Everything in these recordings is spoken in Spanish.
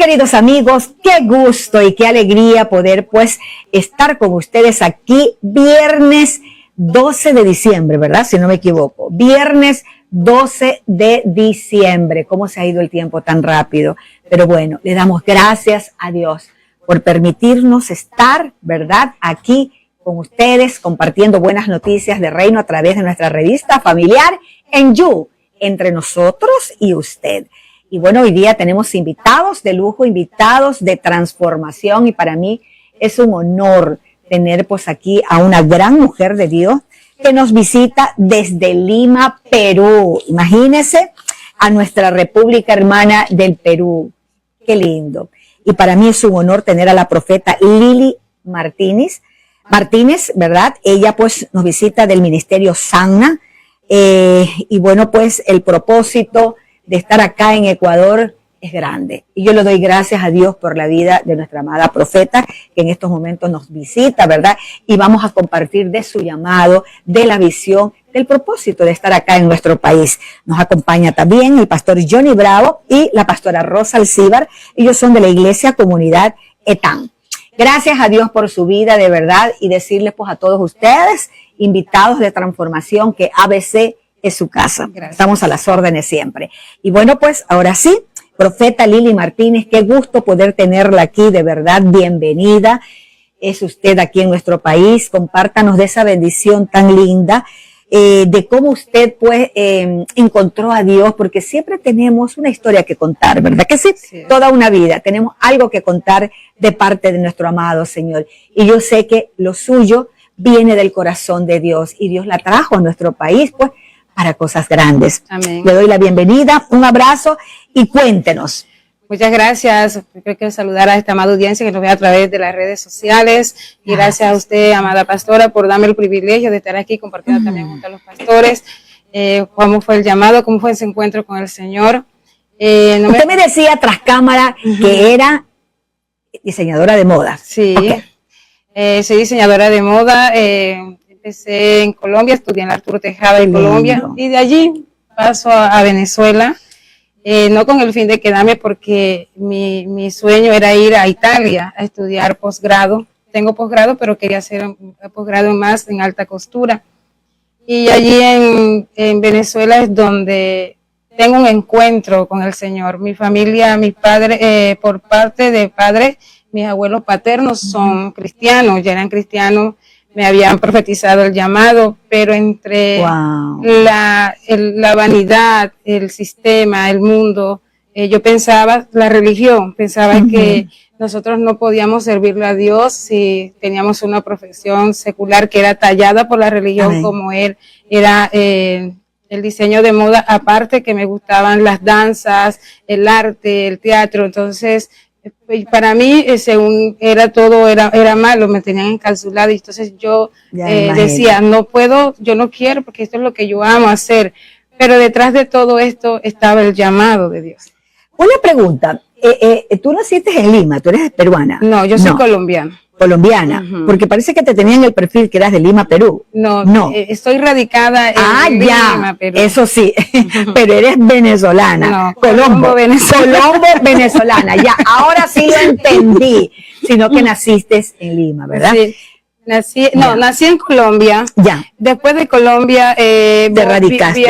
queridos amigos, qué gusto y qué alegría poder pues estar con ustedes aquí viernes 12 de diciembre, ¿verdad? Si no me equivoco, viernes 12 de diciembre. ¿Cómo se ha ido el tiempo tan rápido? Pero bueno, le damos gracias a Dios por permitirnos estar, ¿verdad? Aquí con ustedes compartiendo buenas noticias de reino a través de nuestra revista familiar en You, entre nosotros y usted. Y bueno, hoy día tenemos invitados de lujo, invitados de transformación, y para mí es un honor tener pues aquí a una gran mujer de Dios que nos visita desde Lima, Perú. Imagínense, a nuestra República Hermana del Perú. Qué lindo. Y para mí es un honor tener a la profeta Lili Martínez, ¿verdad? Ella pues nos visita del Ministerio Sana, y bueno, pues el propósito de estar acá en Ecuador es grande. Y yo le doy gracias a Dios por la vida de nuestra amada profeta, que en estos momentos nos visita, ¿verdad? Y vamos a compartir de su llamado, de la visión, del propósito de estar acá en nuestro país. Nos acompaña también el pastor Johnny Bravo y la pastora Rosa Alcíbar. Ellos son de la Iglesia Comunidad Etán. Gracias a Dios por su vida, de verdad, y decirles pues a todos ustedes, invitados de transformación, que ABC es su casa. Gracias. Estamos a las órdenes siempre. Y bueno, pues ahora sí, profeta Lili Martínez, qué gusto poder tenerla aquí, de verdad, bienvenida. Es usted aquí en nuestro país, compártanos de esa bendición tan linda, de cómo usted pues encontró a Dios, porque siempre tenemos una historia que contar, ¿verdad que sí? Sí. Toda una vida, tenemos algo que contar de parte de nuestro amado Señor. Y yo sé que lo suyo viene del corazón de Dios, y Dios la trajo a nuestro país, pues, para cosas grandes. Amén. Le doy la bienvenida, un abrazo y cuéntenos. Muchas gracias. Yo quiero saludar a esta amada audiencia que nos ve a través de las redes sociales. Y gracias a usted, amada pastora, por darme el privilegio de estar aquí compartiendo también junto a los pastores. ¿Cómo fue el llamado? ¿Cómo fue ese encuentro con el Señor? Usted me decía tras cámara que era diseñadora de moda. Sí, okay. Soy diseñadora de moda. Empecé en Colombia, estudié en Arturo Tejada en Colombia, y de allí paso a Venezuela, no con el fin de quedarme, porque mi sueño era ir a Italia a estudiar posgrado. Tengo posgrado, pero quería hacer un posgrado más en alta costura. Y allí en Venezuela es donde tengo un encuentro con el Señor. Mi familia, mis padres, por parte de padres, mis abuelos paternos son cristianos, ya eran cristianos. Me habían profetizado el llamado, pero entre la vanidad, el sistema, el mundo, yo pensaba, la religión, pensaba que nosotros no podíamos servirle a Dios si teníamos una profesión secular que era tallada por la religión. Amén. Como él era el diseño de moda, aparte que me gustaban las danzas, el arte, el teatro. Entonces, para mí, según era todo, era malo, me tenían encapsulado, y entonces yo decía, no puedo, yo no quiero, porque esto es lo que yo amo hacer. Pero detrás de todo esto estaba el llamado de Dios. Una pregunta, tú naciste en Lima, tú eres peruana. No, yo soy colombiana. Colombiana, porque parece que te tenían el perfil que eras de Lima, Perú. No. Estoy radicada en Lima, Perú. Eso sí, pero eres venezolana. No, Colombo venezolana, ya, ahora sí lo entendí, sino que naciste en Lima, ¿verdad? Sí. Nací en Colombia. Ya. Después de Colombia, te radicaste.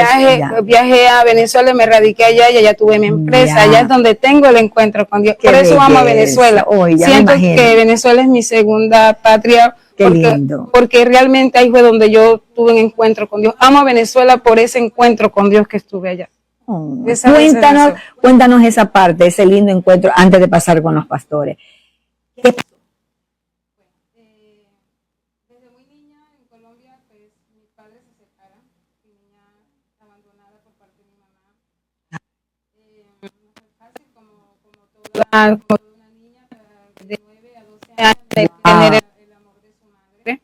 Viajé a Venezuela, me radiqué allá y allá tuve mi empresa. Allá es donde tengo el encuentro con Dios. Por eso amo a Venezuela. Siento que Venezuela es mi segunda patria. Porque realmente ahí fue donde yo tuve un encuentro con Dios. Amo a Venezuela por ese encuentro con Dios que estuve allá. Cuéntanos esa parte, ese lindo encuentro antes de pasar con los pastores. ¿Qué pasó? Como una niña de 9 a 12 años de tener el amor de su madre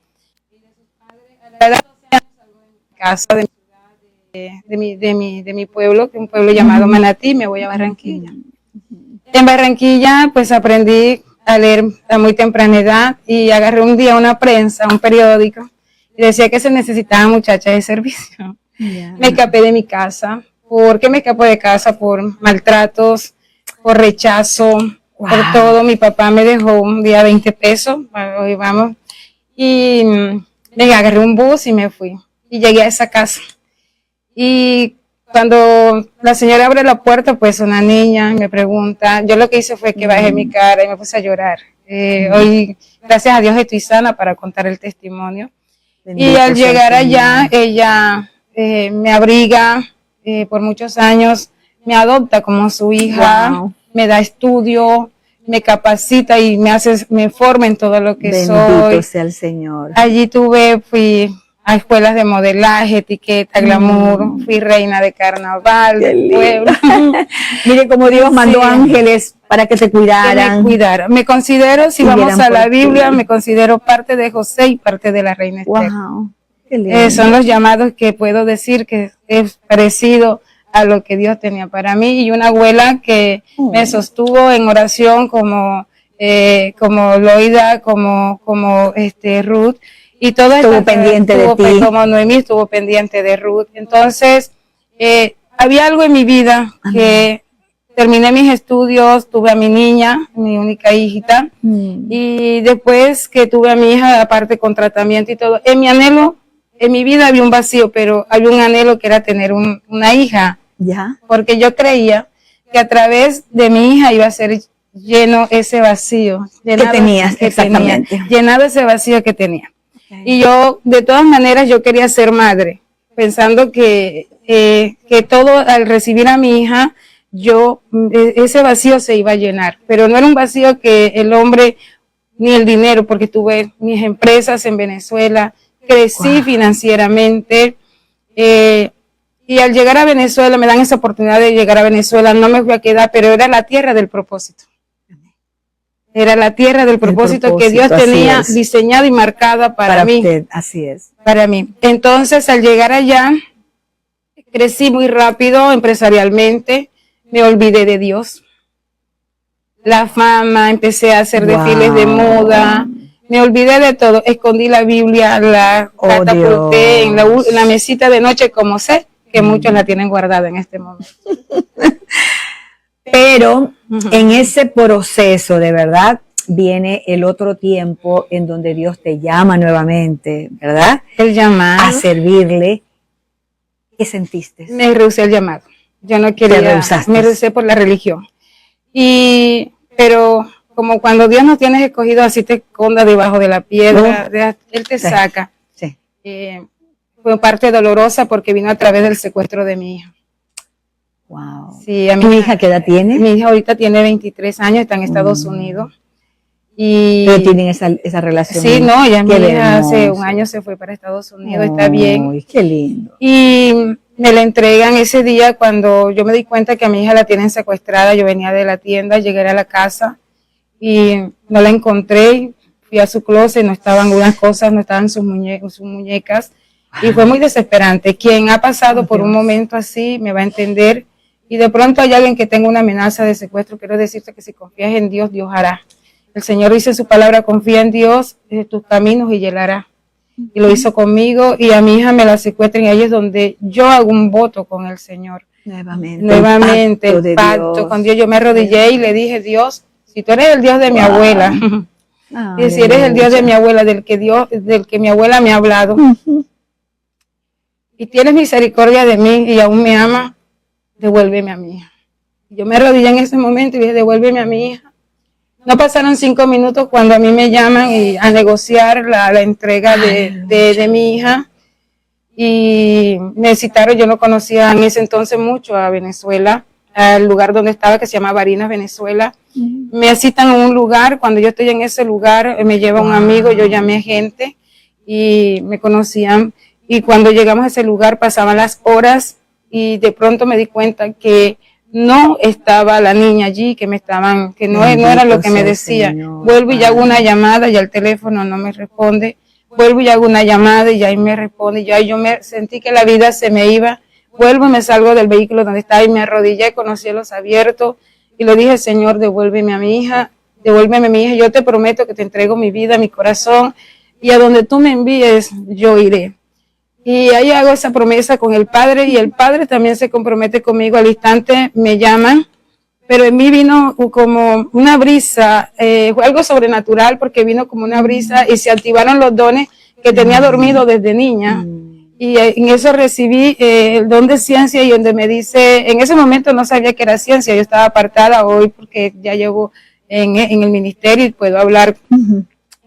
y de sus padres. A la edad de 12 años salgo de mi casa, de mi ciudad, de mi pueblo, que es un pueblo llamado Manatí, me voy a Barranquilla. En Barranquilla pues aprendí a leer a muy temprana edad, y agarré un día una prensa, un periódico, y decía que se necesitaban muchachas de servicio. Me escapé de mi casa. ¿Por qué me escapé de casa? Por maltratos, por rechazo, Wow. por todo. Mi papá me dejó un día 20 pesos, hoy vamos, y me agarré un bus y me fui. Y llegué a esa casa. Y cuando la señora abre la puerta, pues una niña me pregunta, yo lo que hice fue que bajé mi cara y me puse a llorar. Hoy, gracias a Dios, estoy sana para contar el testimonio. Bendito Y al sea el llegar Señor. allá, ella me abriga por muchos años, me adopta como su hija, Wow. me da estudio, me capacita y me forma en todo lo que Bendito soy. sea el Señor. Allí fui a escuelas de modelaje, etiqueta, glamour, fui reina de carnaval, Qué del lindo. pueblo. Mire cómo Dios mandó Sí. ángeles para que te Que me cuidaran. cuidara. Me considero, si Y vamos vieran a por la ti. Biblia, me considero parte de José y parte de la reina Esther. Wow. Qué lindo. Son los llamados que puedo decir que es parecido a lo que Dios tenía para mí, y una abuela que me sostuvo en oración como Loida, como Ruth, y todo Estuvo pendiente de ti. como Noemí estuvo pendiente de Ruth. Entonces, había algo en mi vida que terminé mis estudios, tuve a mi niña, mi única hijita, y después que tuve a mi hija, aparte con tratamiento y todo, en mi anhelo, en mi vida había un vacío, pero había un anhelo que era tener una hija, Ya. porque yo creía que a través de mi hija iba a ser lleno ese vacío. Llenado ese vacío que tenía. Okay. Y yo, de todas maneras, yo quería ser madre, pensando que todo al recibir a mi hija, ese vacío se iba a llenar, pero no era un vacío que el hombre ni el dinero, porque tuve mis empresas en Venezuela, crecí financieramente, y al llegar a Venezuela, me dan esa oportunidad de llegar a Venezuela, no me fui a quedar, pero era la tierra del propósito. Era la tierra del propósito que Dios tenía diseñado y marcada para mí. Usted, así es. Para mí. Entonces, al llegar allá, crecí muy rápido empresarialmente, me olvidé de Dios. La fama, empecé a hacer desfiles de moda, me olvidé de todo, escondí la Biblia, la catapulté en la mesita de noche, como sé que muchos la tienen guardada en este momento. Pero en ese proceso, de verdad, viene el otro tiempo en donde Dios te llama nuevamente, ¿verdad? El llamado. A servirle. ¿Qué sentiste? Me rehusé el llamado. Yo no quería, me rehusé por la religión. Pero como cuando Dios nos tiene escogido, así te esconda debajo de la piedra, Él te saca. Sí. Fue parte dolorosa porque vino a través del secuestro de mi hija. Wow. Sí, ¿Tu hija qué edad tiene? Mi hija ahorita tiene 23 años, está en Estados Unidos. Pero tienen esa relación. Sí, no, ella mi hija hace un año se fue para Estados Unidos, está bien. Ay, qué lindo. Y me la entregan ese día cuando yo me di cuenta que a mi hija la tienen secuestrada. Yo venía de la tienda, llegué a la casa y no la encontré. Fui a su closet, no estaban unas cosas, no estaban sus muñecas. Y fue muy desesperante. Quien ha pasado por un momento así me va a entender. Y de pronto hay alguien que tenga una amenaza de secuestro. Quiero decirte que si confías en Dios, Dios hará. El Señor dice en su palabra, confía en Dios, en tus caminos y Él hará. Y lo hizo conmigo, y a mi hija me la secuestran, y ahí es donde yo hago un voto con el Señor. Nuevamente, el pacto con Dios. Yo me arrodillé y le dije, Dios, si tú eres el Dios de mi abuela, y si eres el Dios de mi abuela, del que mi abuela me ha hablado, y tienes misericordia de mí y aún me ama, devuélveme a mi hija. Yo me arrodillé en ese momento y dije, devuélveme a mi hija. No pasaron 5 minutos cuando a mí me llaman a negociar la entrega de mi hija, y me citaron. Yo no conocía en ese entonces mucho a Venezuela, al lugar donde estaba, que se llama Barinas, Venezuela. Me citan en un lugar. Cuando yo estoy en ese lugar, me lleva un amigo, yo llamé a gente y me conocían, y cuando llegamos a ese lugar pasaban las horas y de pronto me di cuenta que no estaba la niña allí, que no era lo que me decía. Vuelvo y hago una llamada y al teléfono no me responde. Vuelvo y hago una llamada y ahí me responde. Yo me sentí que la vida se me iba. Vuelvo y me salgo del vehículo donde estaba y me arrodillé con los cielos abiertos y le dije, Señor, devuélveme a mi hija, yo te prometo que te entrego mi vida, mi corazón, y a donde tú me envíes, yo iré. Y ahí hago esa promesa con el Padre, y el Padre también se compromete conmigo. Al instante me llaman, pero en mí vino como una brisa, fue algo sobrenatural porque vino como una brisa y se activaron los dones que tenía dormido desde niña. Y en eso recibí el don de ciencia y donde me dice, en ese momento no sabía que era ciencia, yo estaba apartada hoy porque ya llevo en el ministerio y puedo hablar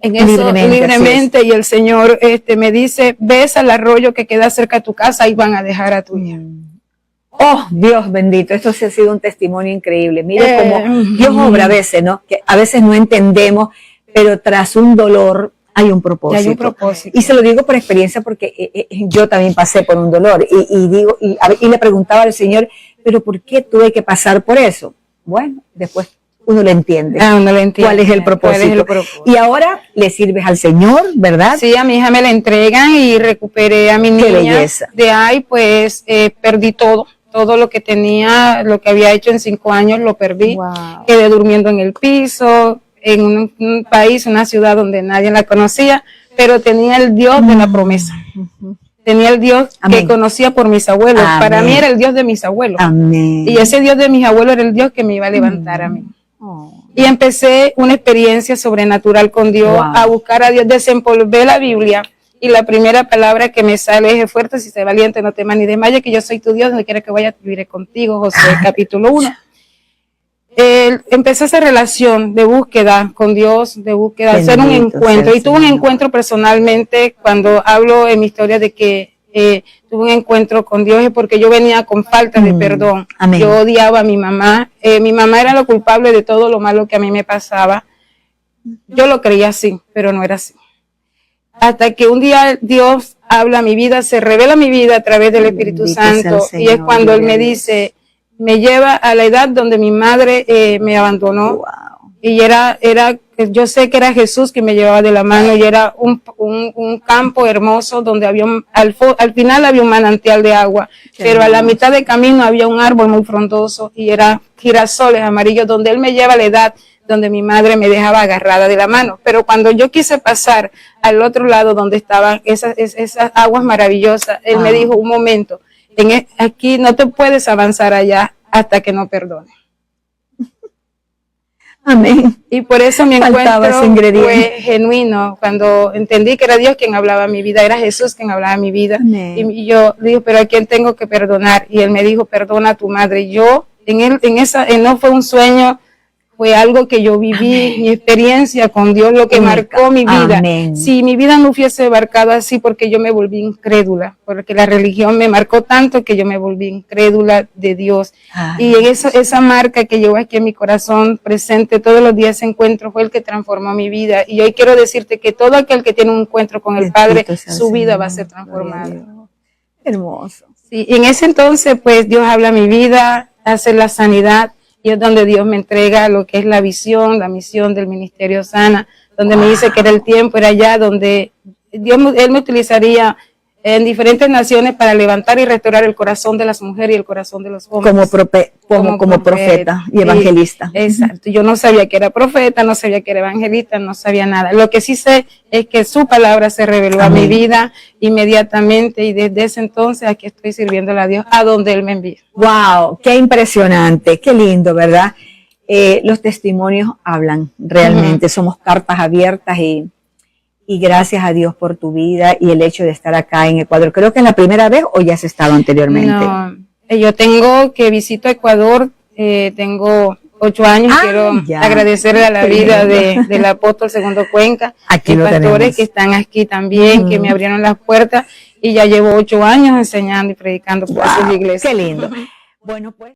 en eso libremente y el Señor me dice, ves al arroyo que queda cerca de tu casa y van a dejar a tu hija. Oh, Dios bendito, esto sí ha sido un testimonio increíble. Mire cómo Dios obra a veces, ¿no? Que a veces no entendemos, pero tras un dolor hay un propósito. Hay un propósito. Y se lo digo por experiencia porque yo también pasé por un dolor y le preguntaba al Señor, pero ¿por qué tuve que pasar por eso? Bueno, después uno lo entiende. Uno lo entiende. ¿Cuál es el propósito? Y ahora le sirves al Señor, ¿verdad? Sí, a mi hija me la entregan y recuperé a mi niña. Qué belleza. De ahí pues perdí todo lo que tenía, lo que había hecho en 5 años lo perdí. Wow. Quedé durmiendo en el piso, en un país, una ciudad donde nadie la conocía, pero tenía el Dios de la promesa. Tenía el Dios que conocía por mis abuelos. Amén. Para mí era el Dios de mis abuelos. Amén. Y ese Dios de mis abuelos era el Dios que me iba a levantar a mí. Y empecé una experiencia sobrenatural con Dios, a buscar a Dios, desempolvé la Biblia. Y la primera palabra que me sale es fuerte, si sé valiente, no temas ni desmayes, que yo soy tu Dios, donde quiera que vaya, viviré contigo, Josué capítulo 1. Empecé esa relación de búsqueda con Dios, de búsqueda, hacer un encuentro. Y tuve un encuentro personalmente, cuando hablo en mi historia de que tuve un encuentro con Dios, es porque yo venía con falta de perdón. Amén. Yo odiaba a mi mamá. Mi mamá era la culpable de todo lo malo que a mí me pasaba. Yo lo creía así, pero no era así. Hasta que un día Dios habla a mi vida, se revela mi vida a través del Espíritu Santo. Y es cuando Él me dice, me lleva a la edad donde mi madre me abandonó. Wow. Y yo sé que era Jesús que me llevaba de la mano y era un campo hermoso donde había al final había un manantial de agua, pero a la mitad del camino había un árbol muy frondoso y era girasoles amarillos donde Él me lleva a la edad donde mi madre me dejaba agarrada de la mano. Pero cuando yo quise pasar al otro lado donde estaban esas aguas maravillosas, Él me dijo, un momento, aquí no te puedes avanzar allá hasta que no perdones. Amén. Y por eso mi encuentro fue genuino, cuando entendí que era Dios quien hablaba mi vida, era Jesús quien hablaba mi vida. Amén. Y yo digo, pero ¿a quién tengo que perdonar? Y Él me dijo, perdona a tu madre. Y yo, no fue un sueño, fue algo que yo viví, amén, mi experiencia con Dios, lo que marcó mi vida. Amén. Si mi vida no hubiese marcado así, porque yo me volví incrédula, porque la religión me marcó tanto que yo me volví incrédula de Dios. Ay, y en esa marca que llevo aquí en mi corazón presente todos los días, ese encuentro fue el que transformó mi vida. Y hoy quiero decirte que todo aquel que tiene un encuentro con el Padre, su vida va a ser transformada. Hermoso. Sí, y en ese entonces, pues Dios habla a mi vida, hace la sanidad. Y es donde Dios me entrega lo que es la visión, la misión del Ministerio Sana, donde me dice que era el tiempo, era allá donde Él me utilizaría en diferentes naciones para levantar y restaurar el corazón de las mujeres y el corazón de los hombres. Como profeta y evangelista. Exacto. Yo no sabía que era profeta, no sabía que era evangelista, no sabía nada. Lo que sí sé es que su palabra se reveló a mi vida inmediatamente y desde ese entonces aquí estoy sirviéndole a Dios a donde Él me envía. ¡Wow! ¡Qué impresionante! ¡Qué lindo!, ¿verdad? Los testimonios hablan realmente. Somos cartas abiertas y gracias a Dios por tu vida y el hecho de estar acá en Ecuador. Creo que es la primera vez o ya has estado anteriormente. No, yo tengo que visito Ecuador, tengo 8 años, quiero agradecerle a la vida del apóstol Segundo Cuenca, y pastores que están aquí también, que me abrieron las puertas y ya llevo 8 años enseñando y predicando por sus iglesias. ¡Qué lindo! Bueno, pues.